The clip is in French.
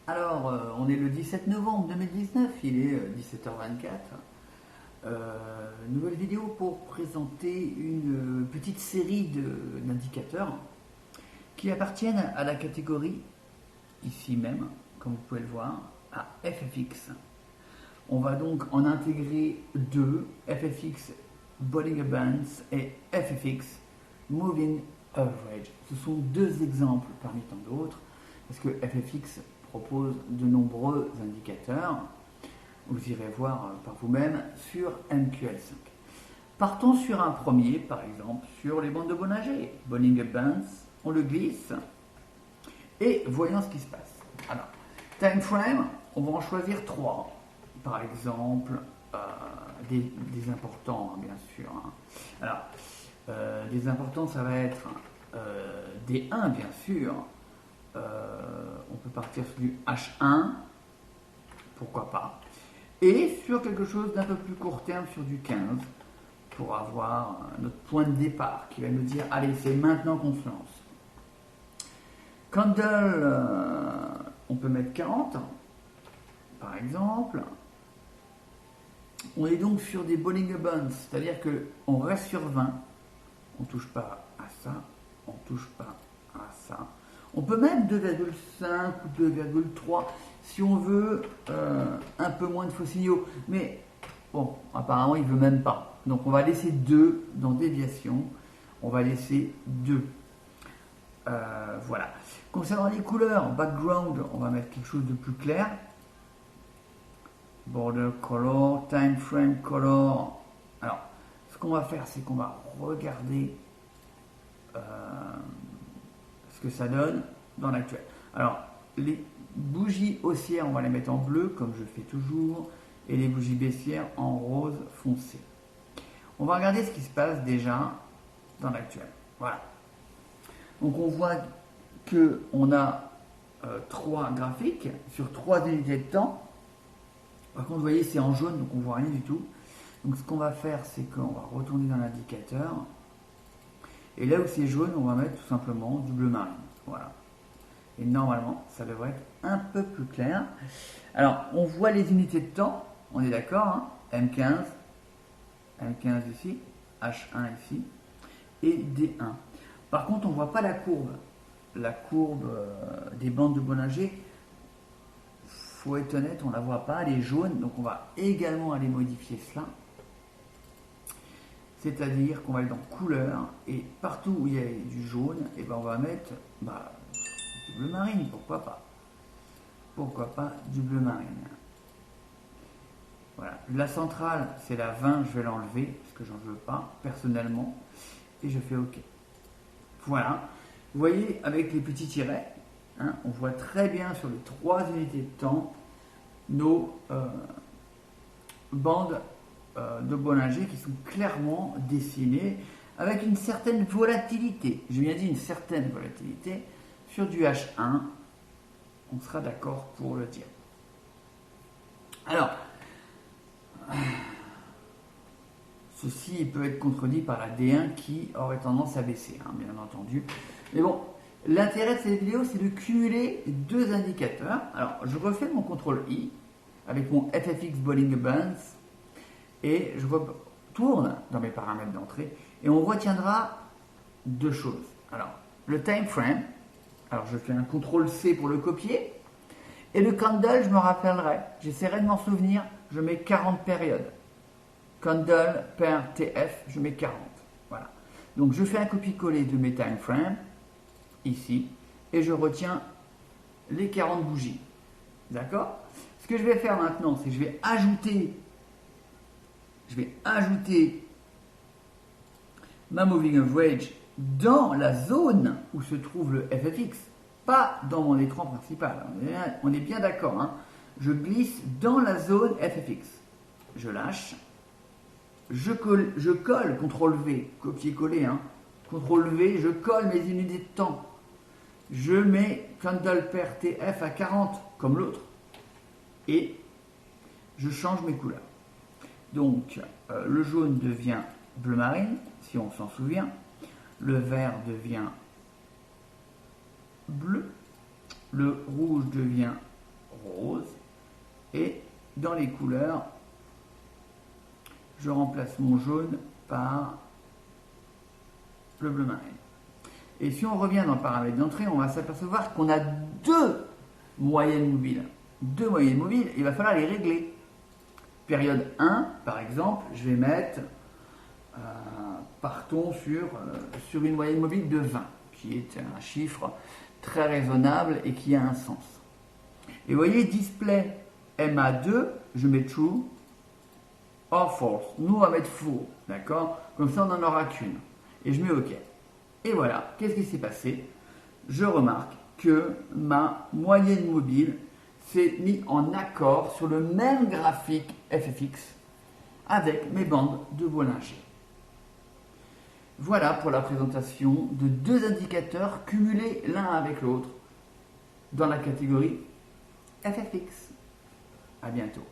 Alors, on est le 17 novembre 2019, il est 17h24. Nouvelle vidéo pour présenter une petite série d'indicateurs qui appartiennent à la catégorie, ici même, comme vous pouvez le voir, à FFX. On va donc en intégrer deux, FFX Bollinger Bands et FFX Moving Average. Ce sont deux exemples parmi tant d'autres, parce que FFX propose de nombreux indicateurs. Vous irez voir par vous-même sur MQL5. Partons sur un premier, par exemple, sur les bandes de Bollinger. Bollinger Bands, on le glisse et voyons ce qui se passe. Alors, time frame, on va en choisir trois. Par exemple, des importants, bien sûr. Alors, des importants, ça va être des 1, bien sûr. On peut partir sur du H1, pourquoi pas. Et sur quelque chose d'un peu plus court terme, sur du 15, pour avoir notre point de départ qui va nous dire, allez, c'est maintenant qu'on se lance. Candle, on peut mettre 40, par exemple. On est donc sur des Bollinger Bands, c'est-à-dire qu'on reste sur 20, on ne touche pas à ça, on ne touche pas à ça. On peut mettre 2,5 ou 2,3 si on veut un peu moins de faux signaux, mais bon, apparemment il ne veut même pas. Donc on va laisser 2 dans déviation, on va laisser 2. Voilà. Concernant les couleurs, background, on va mettre quelque chose de plus clair. Border color, time frame color. Alors, ce qu'on va faire, c'est qu'on va regarder ce que ça donne dans l'actuel. Alors, les bougies haussières, on va les mettre en bleu, comme je fais toujours, et les bougies baissières en rose foncé. On va regarder ce qui se passe déjà dans l'actuel. Voilà. Donc, on voit qu'on a 3 graphiques sur 3 unités de temps. Par contre, vous voyez, c'est en jaune, donc on ne voit rien du tout. Donc, ce qu'on va faire, c'est qu'on va retourner dans l'indicateur. Et là où c'est jaune, on va mettre tout simplement du bleu marine. Voilà. Et normalement, ça devrait être un peu plus clair. Alors, on voit les unités de temps. On est d'accord, hein, M15 ici, H1 ici, et D1. Par contre, on ne voit pas la courbe. La courbe des bandes de Bollinger, faut être honnête, on ne la voit pas, elle est jaune, donc on va également aller modifier cela. C'est-à-dire qu'on va aller dans couleur, et partout où il y a du jaune, et ben on va mettre du bleu marine, pourquoi pas. Pourquoi pas du bleu marine. Voilà, la centrale, c'est la 20, je vais l'enlever, parce que j'en veux pas, personnellement, et je fais OK. Voilà, vous voyez, avec les petits tirets, hein, on voit très bien sur les 3 unités de temps nos bandes de Bollinger qui sont clairement dessinées avec une certaine volatilité. J'ai bien dit une certaine volatilité. Sur du H1, on sera d'accord pour le dire. Alors, ceci peut être contredit par la D1 qui aurait tendance à baisser, hein, bien entendu. Mais bon, l'intérêt de cette vidéo, c'est de cumuler 2 indicateurs. Alors, je refais mon CTRL I avec mon FFX Bollinger Bands et je retourne dans mes paramètres d'entrée et on retiendra 2 choses. Alors, le time frame, alors je fais un CTRL C pour le copier et le candle, je me rappellerai, j'essaierai de m'en souvenir, je mets 40 périodes. Candle per TF, je mets 40. Voilà. Donc, je fais un copier-coller de mes time frames ici, et je retiens les 40 bougies. D'accord? Ce que je vais faire maintenant, c'est que je vais ajouter ma moving average dans la zone où se trouve le FFX, pas dans mon écran principal. On est bien d'accord, hein? Je glisse dans la zone FFX. Je lâche. Je colle, CTRL V, copier-coller, hein? CTRL V, je colle mes unités de temps. Je mets candle per TF à 40, comme l'autre. Et je change mes couleurs. Donc, le jaune devient bleu marine, si on s'en souvient. Le vert devient bleu. Le rouge devient rose. Et dans les couleurs, je remplace mon jaune par le bleu marine. Et si on revient dans le paramètre d'entrée, on va s'apercevoir qu'on a deux moyennes mobiles. Deux moyennes mobiles, il va falloir les régler. Période 1, par exemple, je vais mettre, partons sur une moyenne mobile de 20, qui est un chiffre très raisonnable et qui a un sens. Et vous voyez, display MA2, je mets true or false. Nous, on va mettre faux, d'accord? Comme ça, on n'en aura qu'une. Et je mets OK. Et voilà, qu'est-ce qui s'est passé? Je remarque que ma moyenne mobile s'est mise en accord sur le même graphique FFX avec mes bandes de Bollinger. Voilà pour la présentation de deux indicateurs cumulés l'un avec l'autre dans la catégorie FFX. À bientôt.